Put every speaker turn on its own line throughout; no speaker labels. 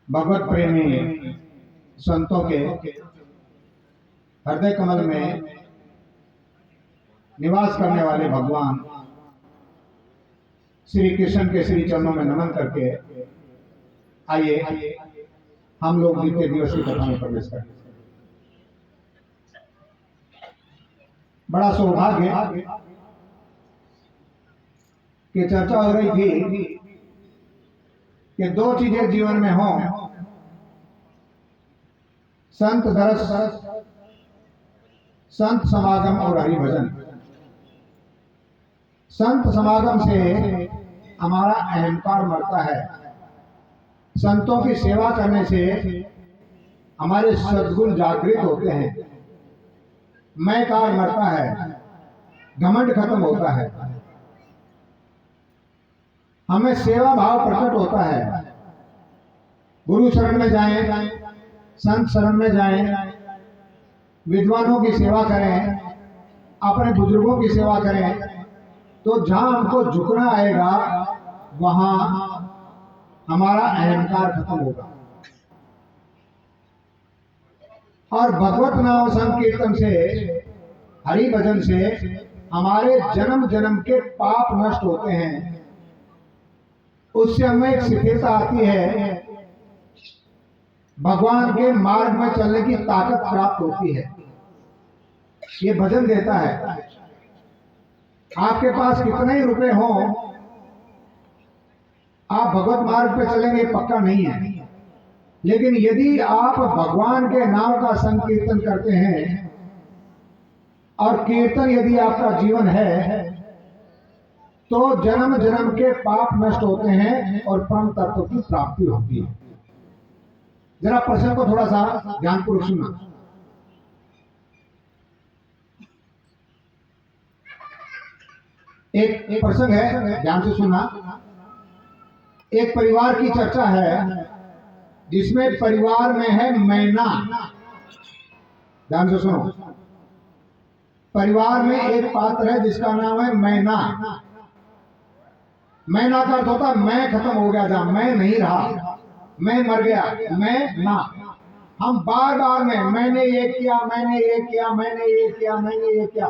भगवत प्रेमी संतों के हृदय कमल में निवास करने वाले भगवान श्री कृष्ण के श्री चरणों में नमन करके आइए हम लोग नित्य दिवस की कथा में प्रवेश करें। बड़ा सौभाग्य कि चर्चा हो रही थी कि दो चीजें जीवन में हों, संत दरस, संत समागम और हरि भजन। संत समागम से हमारा अहंकार मरता है, संतों की सेवा करने से हमारे सद्गुण जागृत होते हैं, मैं कार मरता है, घमंड खत्म होता है, हमें सेवा भाव प्रकट होता है। गुरु शरण में जाएं, संत शरण में जाएं, विद्वानों की सेवा करें, अपने बुजुर्गों की सेवा करें, तो जहां हमको झुकना आएगा वहां हमारा अहंकार खत्म होगा और भगवत नाम संकीर्तन से, हरि भजन से हमारे जन्म जन्म के पाप नष्ट होते हैं। उससे हमें एक स्थिरता आती है, भगवान के मार्ग में चलने की ताकत प्राप्त होती है। ये भजन देता है। आपके पास कितने ही रुपए हो, आप भगवत मार्ग पे चलेंगे पक्का नहीं है, लेकिन यदि आप भगवान के नाम का संकीर्तन करते हैं और कीर्तन यदि आपका जीवन है, तो जन्म जन्म के पाप नष्ट होते हैं और परम तत्व की प्राप्ति होती है। जरा प्रश्न को थोड़ा सा ध्यानपूर्वक सुनना। एक प्रसंग है, ध्यान से सुनना। एक परिवार की चर्चा है जिसमें परिवार में है मैना। ध्यान से सुनो। परिवार में एक पात्र है जिसका नाम है मैना। मैना का अर्थ होता है मैं खत्म हो गया था, मैं नहीं रहा, मैं मर गया, मैं ना। हम बार बार में मैंने ये किया, मैंने ये किया, मैंने ये किया, मैंने ये किया,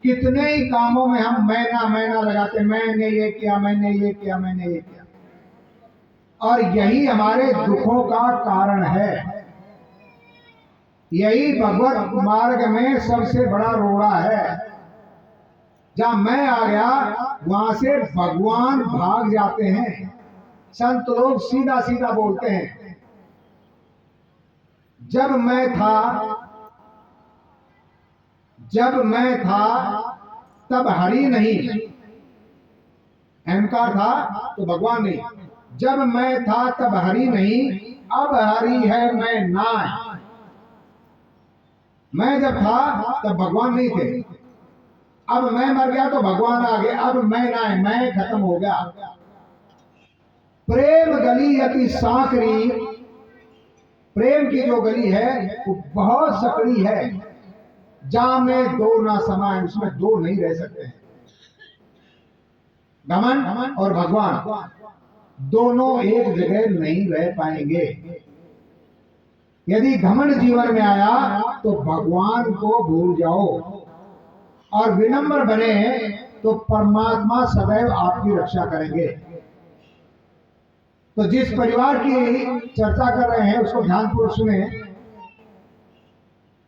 कितने ही कामों में हम मैना मैना लगाते, मैंने ये किया, मैंने ये किया, मैंने ये किया, और यही हमारे दुखों का कारण है। यही भगवत मार्ग में सबसे बड़ा रोड़ा है। जहां मैं आ गया वहां से भगवान भाग जाते हैं। संत लोग सीधा सीधा बोलते हैं, जब मैं था तब हरि नहीं। अहंकार था तो भगवान नहीं। जब मैं था तब हरि नहीं, अब हरि है मैं ना। मैं जब था तब भगवान नहीं थे, अब मैं मर गया तो भगवान आ गए, अब मैं ना है, मैं खत्म हो गया। प्रेम गली अति सांकरी, प्रेम की जो गली है वो बहुत सकड़ी है, जहां में दो ना समाये, उसमें दो नहीं रह सकते हैं। घमंड और भगवान दोनों एक जगह नहीं रह पाएंगे। यदि घमंड जीवन में आया तो भगवान को भूल जाओ और विनम्र बने तो परमात्मा सदैव आपकी रक्षा करेंगे। तो जिस परिवार की चर्चा कर रहे हैं उसको ध्यानपूर्वक सुने।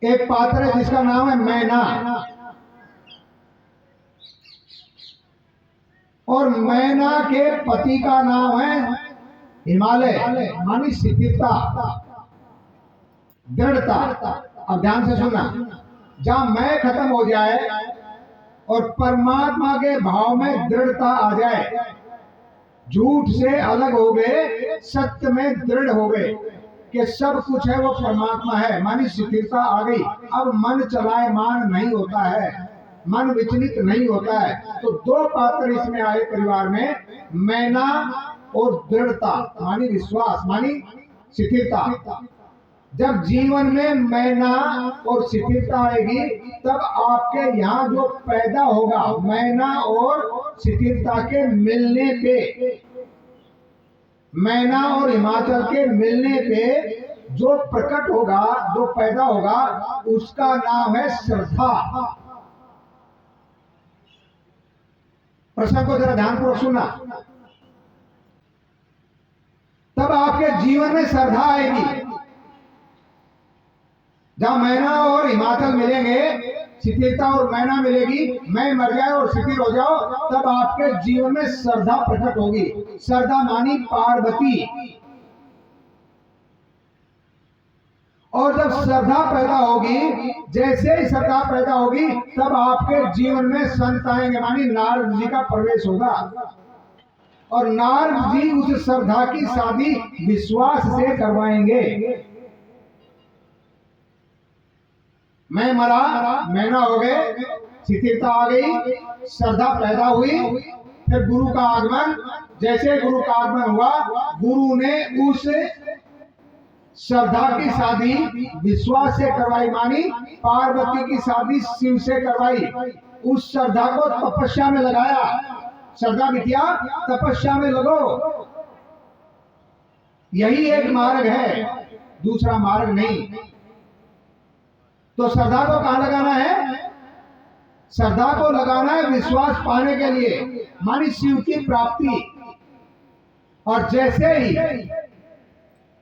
एक पात्र है जिसका नाम है मैना, और मैना के पति का नाम है हिमालय, मानी स्थिरता, दृढ़ता। अब ध्यान से सुनना। जहां मैं खत्म हो जाए और परमात्मा के भाव में दृढ़ता आ जाए, झूठ से अलग हो गए, सत्य में दृढ़ हो गए कि सब कुछ है वो परमात्मा है, मानी स्थिरता आ गई। अब मन चलायमान नहीं होता है, मन विचलित नहीं होता है। तो दो पात्र इसमें आए परिवार में, मैना और दृढ़ता, मानी विश्वास, मानी स्थिरता। जब जीवन में मैना और स्थिरता आएगी तब आपके यहाँ जो पैदा होगा मैना और स्थिरता के मिलने पे, मैना और हिमाचल के मिलने पे जो प्रकट होगा, जो पैदा होगा, उसका नाम है श्रद्धा। प्रश्न को जरा ध्यानपूर्वक सुनना। तब आपके जीवन में श्रद्धा आएगी। जहां मैना और हिमाचल मिलेंगे, शिथिलता और मैना मिलेगी, मैं मर जाए और शिथिल हो जाओ, तब आपके जीवन में श्रद्धा प्रकट होगी। श्रद्धा मानी पार्वती। और जब श्रद्धा पैदा होगी, जैसे ही श्रद्धा पैदा होगी, तब आपके जीवन में संत आएंगे, मानी नारद जी का प्रवेश होगा। और नारद जी उस श्रद्धा की शादी विश्वास से करवाएंगे। मैं मरा, मैना हो गए, शिथिलता आ गई, श्रद्धा पैदा हुई, फिर गुरु का आगमन। जैसे गुरु का आगमन हुआ, गुरु ने उस श्रद्धा की शादी विश्वास से करवाई, मानी पार्वती की शादी शिव से करवाई। उस श्रद्धा को तपस्या में लगाया। श्रद्धा बिटिया तपस्या में लगो, यही एक मार्ग है, दूसरा मार्ग नहीं। तो श्रद्धा को कहां लगाना है? श्रद्धा को लगाना है विश्वास पाने के लिए, मानी शिव की प्राप्ति। और जैसे ही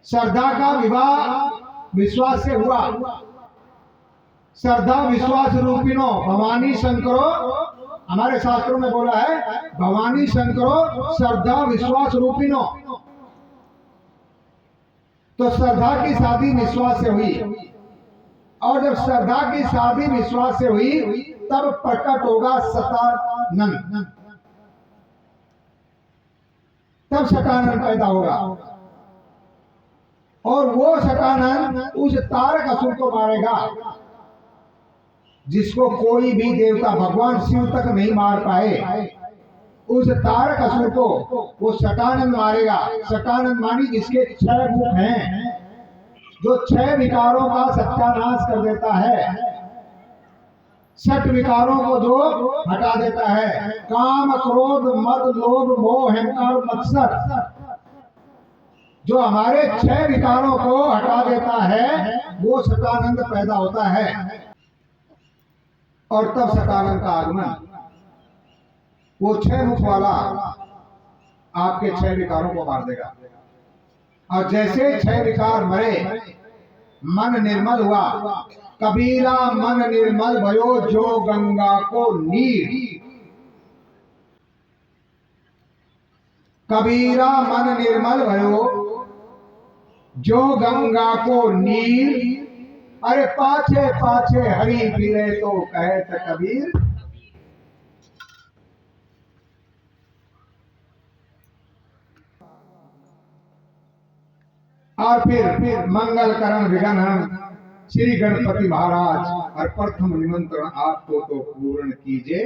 श्रद्धा का विवाह विश्वास से हुआ, श्रद्धा विश्वास रूपिनो भवानी शंकरो, हमारे शास्त्रों में बोला है भवानी शंकरो श्रद्धा विश्वास रूपिनो। तो श्रद्धा की शादी विश्वास से हुई। और जब श्रद्धा की शादी विश्वास से हुई, तब प्रकट होगा शतानन। तब शतानन पैदा होगा। और वो शतानन उस तारक असुर को मारेगा, जिसको कोई भी देवता, भगवान शिव तक नहीं मार पाए। उस तारक असुर को वो शतानन मारेगा। शतानन मानी जिसके 6 मुख हैं, जो 6 विकारों का सत्यानाश कर देता है, 6 विकारों को जो हटा देता है, काम, क्रोध, मद, लोभ, मोह, अहंकार, मत्सर, जो हमारे 6 विकारों को हटा देता है, वो शतानंद पैदा होता है। और तब शतानंद का आगमन, वो 6 मुख वाला आपके 6 विकारों को मार देगा। और जैसे 6 विकार मरे, मन निर्मल हुआ। कबीरा मन निर्मल भयो, जो गंगा को नीर। कबीरा मन निर्मल भयो, जो गंगा को नीर। अरे पाछे पाछे हरि फिरे, तो कहत कबीर। और फिर मंगल करण विघ्न श्री गणपति महाराज, और प्रथम निमंत्रण आपको तो पूर्ण कीजिए।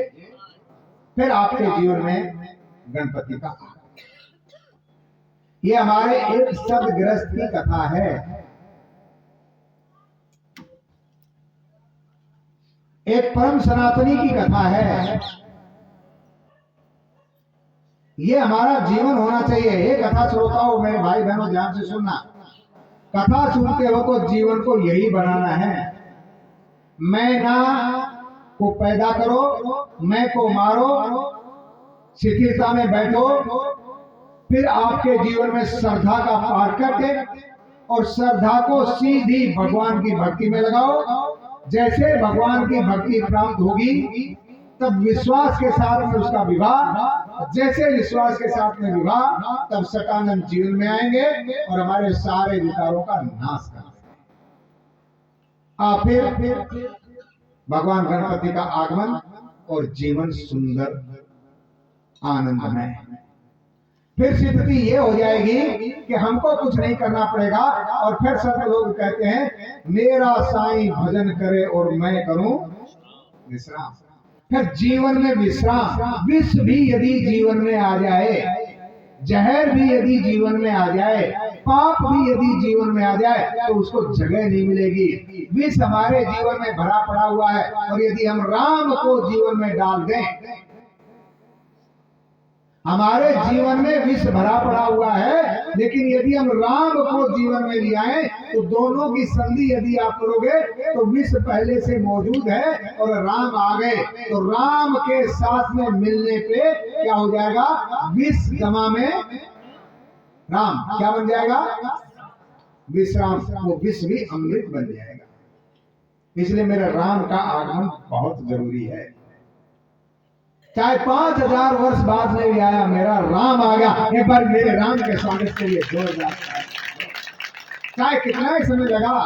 फिर आपके जीवन में गणपति का, ये हमारे एक सदगृहस्थ की कथा है। एक परम सनातनी की कथा है। ये हमारा जीवन होना चाहिए। ये कथा श्रोताओं, मेरे भाई बहनों, ध्यान से सुनना। कथा सुनते हो तो जीवन को यही बनाना है। मैं ना को पैदा करो, मैं को मारो, शिथिलता में बैठो, फिर आपके जीवन में श्रद्धा का पार्कट, और श्रद्धा को सीधी भगवान की भक्ति में लगाओ। जैसे भगवान की भक्ति प्राप्त होगी, तब विश्वास के साथ में उसका विवाह। जैसे विश्वास के साथ में विवाह, तब शतानंद जीवन में आएंगे और हमारे सारे विकारों का नाश करेंगे। फिर भगवान गणपति का आगमन और जीवन सुंदर आनंदमय। फिर स्थिति ये हो जाएगी कि हमको कुछ नहीं करना पड़ेगा। और फिर सब लोग कहते हैं मेरा साईं भजन करे और मैं करूं विश्राम। फिर जीवन में विश्राम। विष भी यदि जीवन में आ जाए, जहर भी यदि जीवन में आ जाए, पाप भी यदि जीवन में आ जाए, तो उसको जगह नहीं मिलेगी। विष हमारे जीवन में भरा पड़ा हुआ है, और यदि हम राम को जीवन में डाल दें, हमारे जीवन में विष भरा पड़ा हुआ है, लेकिन यदि हम राम को जीवन में ले आए तो दोनों की संधि यदि आप करोगे तो विष पहले से मौजूद है और राम आ गए तो राम के साथ में मिलने पे क्या हो जाएगा, विष गमा में राम क्या बन जाएगा, विश्राम, वो विष भी अमृत बन जाएगा। इसलिए मेरा राम का आगमन बहुत जरूरी है। चाहे 5000 वर्ष बाद नहीं आया, मेरा राम आ गया। एक बार मेरे राम के स्वागत के लिए जोरदार, चाहे कितना ही समय लगा।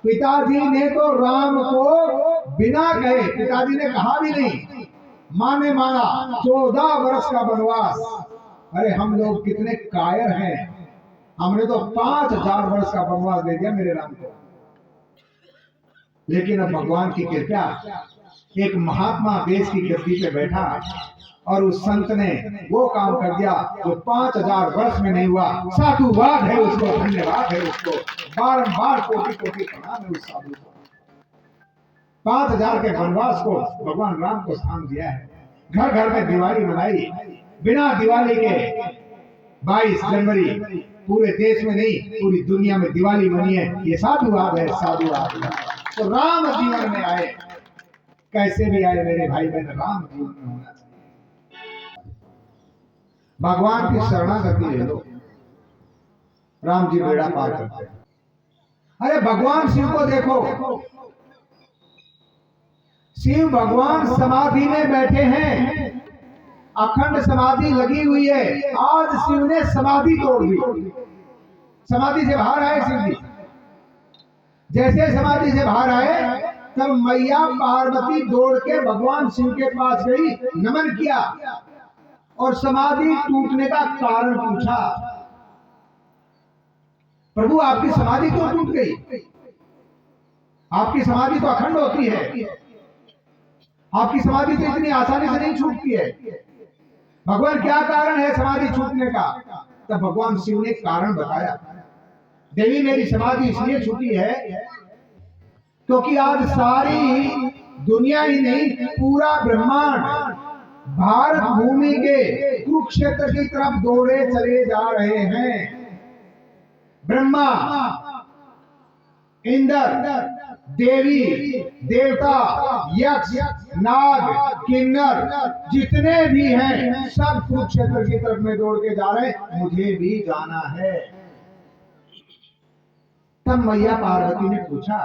पिताजी ने तो राम को बिना कहे, पिताजी ने कहा भी नहीं, माँ ने मांगा 14 वर्ष का वनवास। अरे हम लोग कितने कायर हैं, हमने तो 5000 वर्ष का वनवास दे दिया मेरे राम को। लेकिन अब भगवान की कृपा, एक महात्मा देश की गद्दी पे बैठा और उस संत ने वो काम कर दिया जो 5000 वर्ष में नहीं हुआ। साधुवाद है उसको, धन्यवाद है उसको, बारंबार कोटि कोटि प्रणाम है उस साधु को। 5000 के वनवास को भगवान राम को स्थान दिया है। घर घर में दिवाली मनाई, बिना दिवाली के 22 जनवरी पूरे देश में नहीं पूरी दुनिया में दिवाली मनी है। ये साधुवाद है, साधुवाद। तो राम जीवन में आए, कैसे भी आए मेरे भाई बहन, राम जीवन में होना चाहिए। भगवान की शरणागति ले लो, राम जी बेड़ा पार करते हैं। अरे भगवान शिव को देखो, शिव भगवान समाधि में बैठे हैं, अखंड समाधि लगी हुई है। आज शिव ने समाधि तोड़ दी, समाधि से बाहर आए शिव जी। जैसे समाधि से बाहर आए तब मैया पार्वती दौड़ के भगवान शिव के पास गई, नमन किया और समाधि टूटने का कारण पूछा। प्रभु आपकी समाधि क्यों टूट गई? आपकी समाधि तो अखंड होती है, आपकी समाधि तो इतनी आसानी से नहीं छूटती है। भगवान क्या कारण है समाधि छूटने का? तब भगवान शिव ने कारण बताया। देवी मेरी समाधि इसलिए छूटी है क्योंकि आज सारी दुनिया ही नहीं पूरा ब्रह्मांड भारत भूमि के कुरुक्षेत्र की तरफ दौड़े चले जा रहे हैं। ब्रह्मा, इंद्र, देवी, देवता, यक्ष, नाग, किन्नर जितने भी हैं सब कुरुक्षेत्र की तरफ में दौड़ के जा रहे हैं, मुझे भी जाना है। तब मैया पार्वती ने पूछा,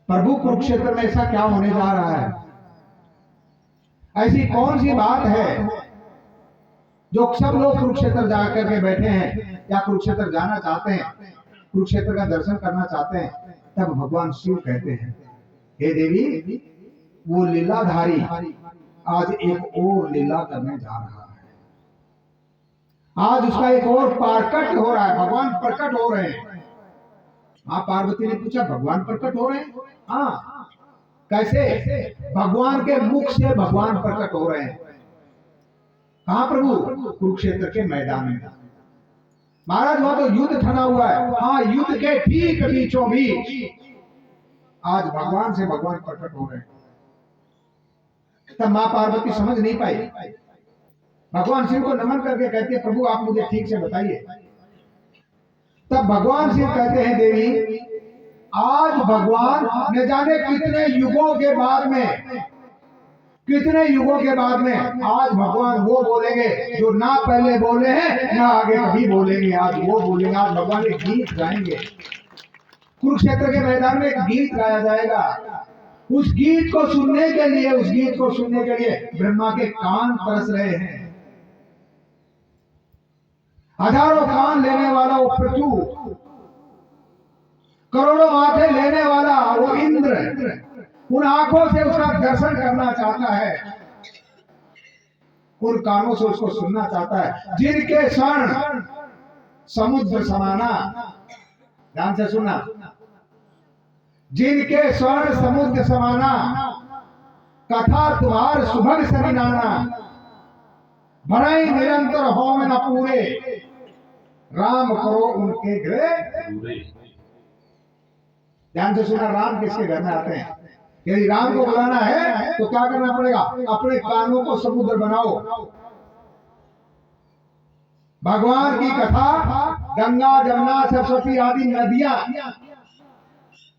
प्रभु कुरुक्षेत्र में ऐसा क्या होने जा रहा है? ऐसी कौन सी बात है जो सब लोग कुरुक्षेत्र जाकर के बैठे हैं या कुरुक्षेत्र जाना चाहते हैं, कुरुक्षेत्र का दर्शन करना चाहते हैं? तब भगवान शिव कहते हैं, हे देवी, वो लीलाधारी आज एक और लीला करने जा रहा है। आज उसका एक और प्रकट हो रहा है, भगवान प्रकट हो रहे हैं। हाँ, पार्वती ने पूछा, भगवान प्रकट हो रहे हैं? हाँ, कैसे? भगवान के मुख से भगवान प्रकट हो रहे हैं। कहाँ प्रभु? कुरुक्षेत्र के मैदान में। महाराज वहां तो युद्ध ठना हुआ है। हाँ, युद्ध के ठीक बीचों बीच आज भगवान से भगवान प्रकट हो रहे हैं। तब माँ पार्वती समझ नहीं पाई, भगवान शिव को नमन करके कहती है, प्रभु आप मुझे ठीक से बताइए। तब भगवान शिव कहते हैं, देवी, आज भगवान न जाने कितने युगों के बाद में, कितने युगों के बाद में आज भगवान वो बोलेंगे जो ना पहले बोले हैं ना आगे कभी बोलेंगे। आज वो बोलेंगे, आज भगवान एक गीत गाएंगे। कुरुक्षेत्र के मैदान में एक गीत गाया जाएगा। उस गीत को सुनने के लिए, उस गीत को सुनने के लिए ब्रह्मा के कान तरस रहे हैं। हजारों कान लेने वाला वो पृथु, करोड़ों आंखें लेने वाला वो इंद्र उन आंखों से उसका दर्शन करना चाहता है, उन कानों से उसको सुनना चाहता है। जिनके स्वर्ण समुद्र समाना, ध्यान से सुनना, जिनके स्वर्ण समुद्र समाना, कथा तुम्हार सुभग सरिनाना, भरई निरंतर हो न पूरे, राम करो उनके गृह। ध्यान से सुना, राम किसके घर में आते हैं? यदि राम को बुलाना है तो क्या करना पड़ेगा? अपने कानों को समुद्र बनाओ। भगवान की कथा गंगा जमुना सरस्वती आदि नदियां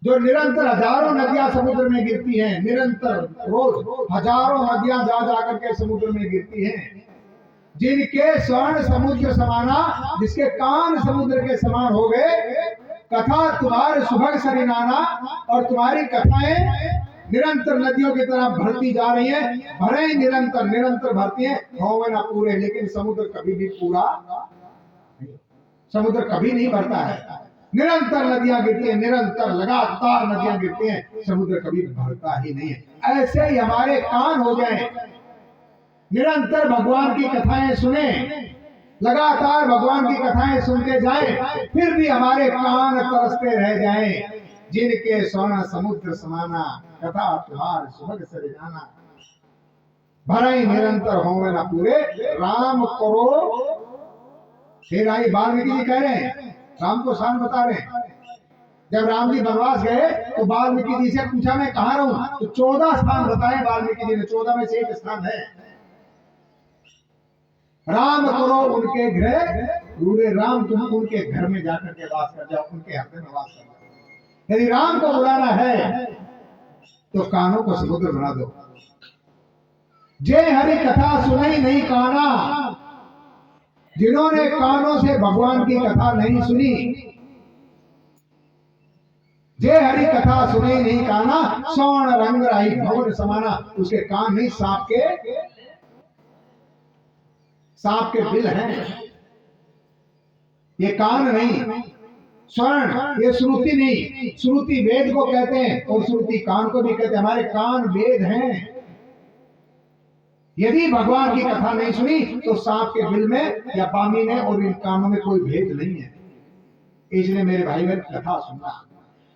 जो निरंतर हजारों नदियां समुद्र में गिरती हैं, निरंतर रोज हजारों नदियां जा जा करके समुद्र में गिरती हैं, जिनके स्वर्ण समुद्र समाना, जिसके कान समुद्र के समान हो गए, कथा तुम्हारे सुभग सरिनाना, और तुम्हारी कथाएं निरंतर नदियों की तरह भरती जा रही है, भरे निरंतर निरंतर भरती है, होवे ना पूरे, लेकिन समुद्र कभी भी पूरा, समुद्र कभी नहीं भरता है। निरंतर नदियां गिरती हैं, निरंतर लगातार नदियां गिरती हैं, समुद्र कभी भरता ही नहीं है। ऐसे ही हमारे कान हो जाए, निरंतर भगवान की कथाएं सुने, लगातार भगवान की कथाएं सुनते जाएं, फिर भी हमारे कान तरसते रह जाएं, जिनके स्वर्ण समुद्र समाना, कथा तुम्हार सुभग सरिनाना, भरई निरंतर होवे ना पूरे, राम करो। फिर आई वाल्मीकि जी कह रहे हैं, राम को शान बता रहे हैं। जब राम जी वनवास गए तो वाल्मीकि जी से पूछा मैं कहाँ रहूं, तो 14 स्थान बताए वाल्मीकि जी ने, 14 में से एक स्थान है राम करो उनके गृह रूढ़े, राम तुम उनके घर में जाकर के वास कर जाओ, उनके हृदय में वास कर जाओ। यदि राम को बुलाना है तो कानों को समुद्र बना दो। जे हरि कथा सुनाई नहीं काना, जिन्होंने कानों से भगवान की कथा नहीं सुनी, जे हरि कथा सुने नहीं काना, स्वर्ण रंग राही भवन समाना, उसके कान नहीं सांप के बिल हैं, ये कान नहीं। स्वर्ण ये श्रुति नहीं, श्रुति वेद को कहते हैं और श्रुति कान को भी कहते हैं, हमारे कान वेद हैं। यदि भगवान की कथा नहीं सुनी तो सांप के बिल में या पानी में और इन कानों में कोई भेद नहीं है। इसलिए मेरे भाई बहन कथा सुनना,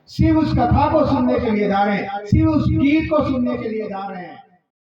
शिव उस कथा को सुनने के लिए जा रहे हैं, शिव उस गीत को सुनने के लिए जा रहे हैं।